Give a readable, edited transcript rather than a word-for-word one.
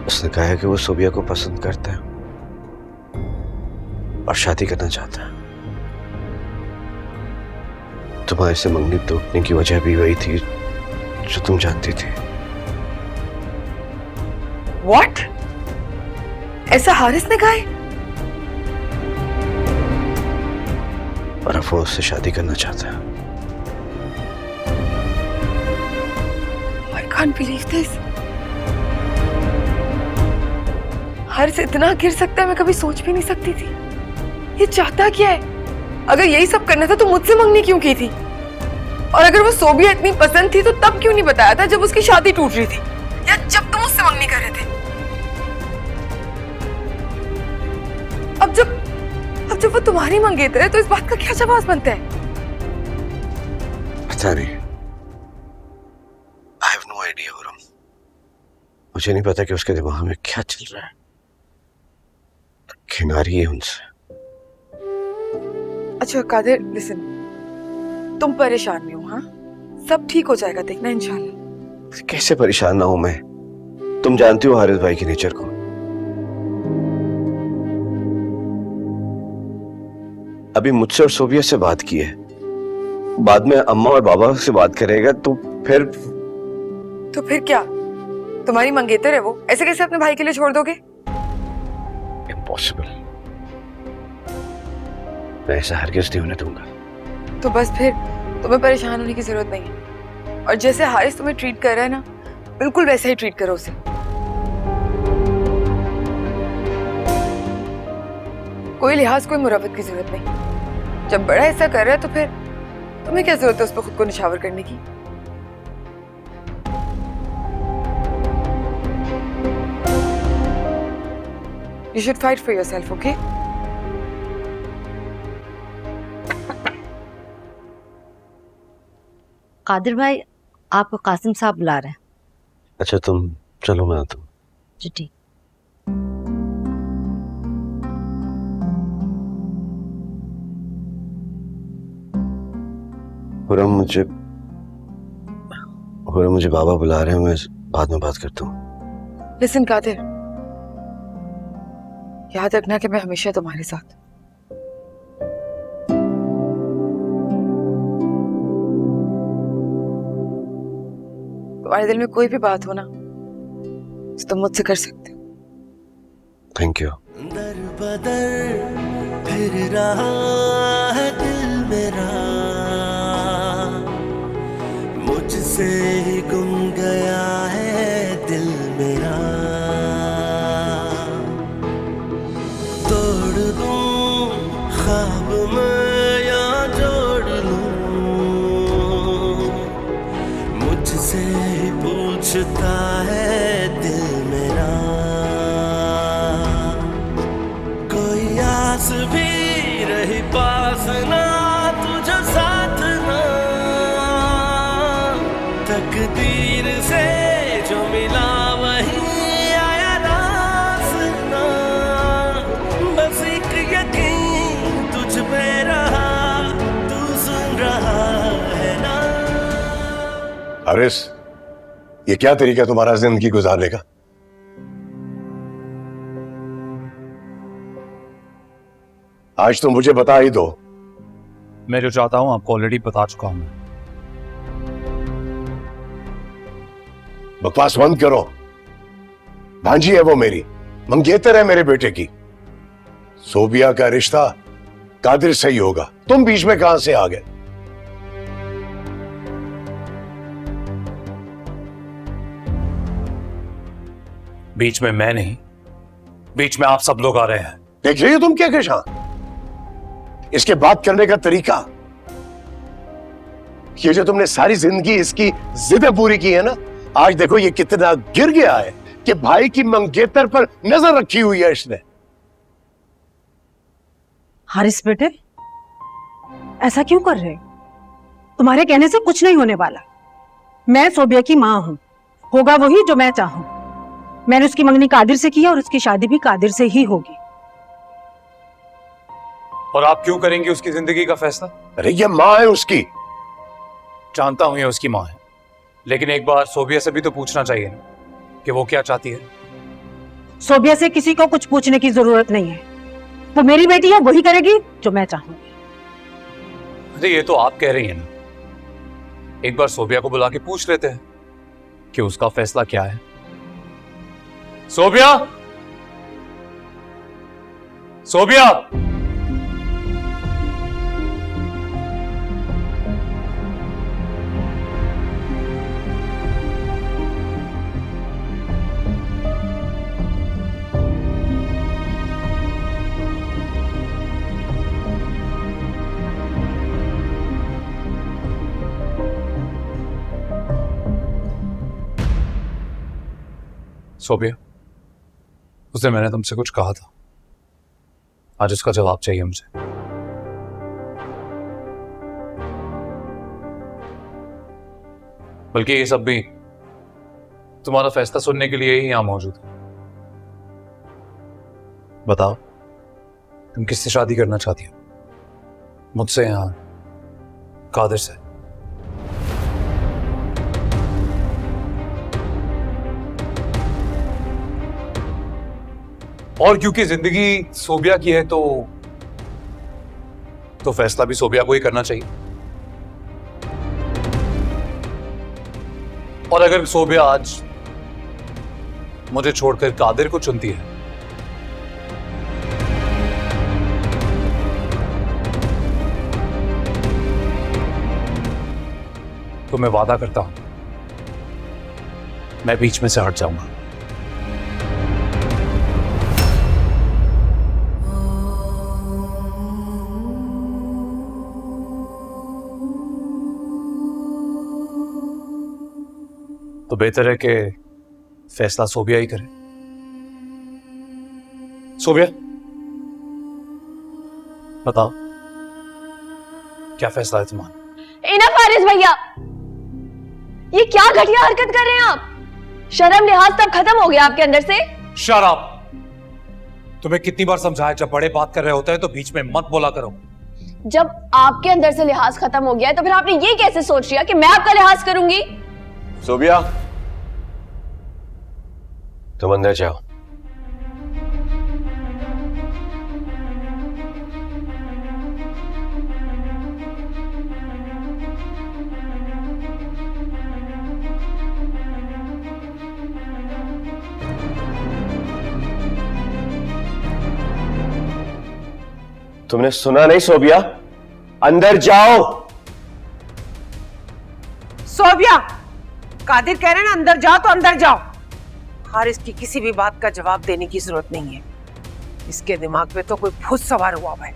उसने कहा है कि वो सोबिया को पसंद करता है और शादी करना चाहता है। तुम्हारे से मंगनी टूटने की वजह भी वही थी जो तुम जानती थी। What? ऐसा हारिस ने कहा है? और अब वो उससे शादी करना चाहता है। I can't believe this. Haris इतना गिर सकता है मैं कभी सोच भी नहीं सकती थी। ये चाहता क्या है? अगर यही सब करना था तो मुझसे मंगनी क्यों की थी? और अगर वो सोबिया इतनी पसंद थी तो तब क्यों नहीं बताया था जब उसकी शादी टूट रही थी या जब तुम उससे मंगनी कर रहे थे? अब जब वो तुम्हारी मंगेतर है तो इस बात का क्या जवाब बनता है? पता नहीं। I have no idea Khurram. मुझे नहीं पता कि उसके दिमाग में क्या चल रहा है। किनारी है उनसे। अच्छा कादिर, लिसन, तुम परेशान नहीं हो? हाँ, सब ठीक हो जाएगा, देखना इंशाल्लाह। कैसे परेशान ना हूं मैं? तुम जानती हो हारिस भाई के नेचर को। अभी मुझसे और सोबिया से बात की है, बाद में अम्मा और बाबा से बात करेगा तो फिर क्या? तुम्हारी मंगेतर है वो, ऐसे कैसे अपने भाई के लिए छोड़ दोगे? इम्पॉसिबल। मैं ऐसा हरगिज़ नहीं होने दूंगा। तो बस फिर तुम्हें परेशान होने की जरूरत नहीं है, और जैसे हारिस तुम्हें ट्रीट कर रहा है ना, बिल्कुल वैसे ही ट्रीट करो उसे। कोई लिहाज, कोई मुरावत की जरूरत नहीं। जब बड़ा ऐसा कर रहा है तो फिर तुम्हें क्या जरूरत है उस पर खुद को निछावर करने की? You should fight for yourself, okay? Qadir भाई, आपको कासिम साहब बुला रहे हैं। अच्छा तुम चलो, मैं आता हूँ। जी ठीक। मुझे बाबा बुला रहे हैं, मैं बाद में बात करता हूँ। लिसन कादिर, याद रखना कि मैं हमेशा तुम्हारे साथ। तुम्हारे दिल में कोई भी बात हो ना, तो तुम मुझसे कर सकते हो। Thank you. दर बदर फिर रहा है दिल मेरा, मुझसे ही गुम गया है दिल मेरा। तोड़ दूं ख्वाब में या जोड़ लूं, मुझसे ही पूछता है दिल मेरा। कोई आस भी रही पास ना, तुझे साथ ना, तकदीर से जो मिला वही आया रास्ता। बस एक यकीन तुझ पे रहा, तू सुन रहा है ना। हारिस, ये क्या तरीका तुम्हारा जिंदगी गुजारने का? आज तो मुझे बता ही दो। मैं जो चाहता हूं आपको ऑलरेडी बता चुका हूं। बकवास बंद करो। भांजी है वो मेरी, मंगेतर है मेरे बेटे की। सोबिया का रिश्ता कादिर से ही होगा, तुम बीच में कहां से आ गए? बीच में मैं नहीं, बीच में आप सब लोग आ रहे हैं। देख रही हो तुम क्या केशा? इसके बात करने का तरीका, ये जो तुमने सारी जिंदगी इसकी जिदें पूरी की है ना, आज देखो ये कितना गिर गया है कि भाई की मंगेतर पर नजर रखी हुई है इसने। हारिस बेटे, ऐसा क्यों कर रहे? तुम्हारे कहने से कुछ नहीं होने वाला। मैं सोबिया की मां हूं, होगा वही जो मैं चाहूं। मैंने उसकी मंगनी कादिर से की और उसकी शादी भी कादिर से ही होगी। और आप क्यों करेंगे उसकी जिंदगी का फैसला? अरे ये मां है उसकी। जानता हूं ये उसकी मां है, लेकिन एक बार सोबिया से भी तो पूछना चाहिए ना कि वो क्या चाहती है। सोबिया से किसी को कुछ पूछने की जरूरत नहीं है। वो मेरी बेटी है, वही करेगी जो मैं चाहूंगी। अरे ये तो आप कह रही हैं ना, एक बार सोबिया को बुला के पूछ लेते हैं कि उसका फैसला क्या है। सोबिया, सोबिया, सोबिया, उस दिन मैंने तुमसे कुछ कहा था, आज उसका जवाब चाहिए मुझे। बल्कि ये सब भी तुम्हारा फैसला सुनने के लिए ही यहां मौजूद है। बताओ, तुम किससे शादी करना चाहती हो? मुझसे या कादिर से? और क्योंकि जिंदगी सोबिया की है तो फैसला भी सोबिया को ही करना चाहिए। और अगर सोबिया आज मुझे छोड़कर कादिर को चुनती है तो मैं वादा करता हूं, मैं बीच में से हट जाऊंगा। तो बेहतर है कि फैसला सोबिया ही करे। सोबिया, बताओ क्या फैसला है तुम्हारा? इनफ हारिस भैया, ये क्या घटिया हरकत कर रहे हैं आप? शर्म लिहाज तब खत्म हो गया आपके अंदर से? Shut up! तुम्हें कितनी बार समझाया, जब बड़े बात कर रहे होते हैं तो बीच में मत बोला करो। जब आपके अंदर से लिहाज खत्म हो गया है तो फिर आपने ये कैसे सोच लिया कि मैं आपका लिहाज करूंगी? सोबिया, तुम अंदर जाओ। तुमने सुना नहीं सोबिया? अंदर जाओ। सोबिया, कादिर कह रहे हैं ना अंदर जाओ तो अंदर जाओ। हारिस की किसी भी बात का जवाब देने की जरूरत नहीं है। इसके दिमाग पे तो कोई भूत सवार हुआ है।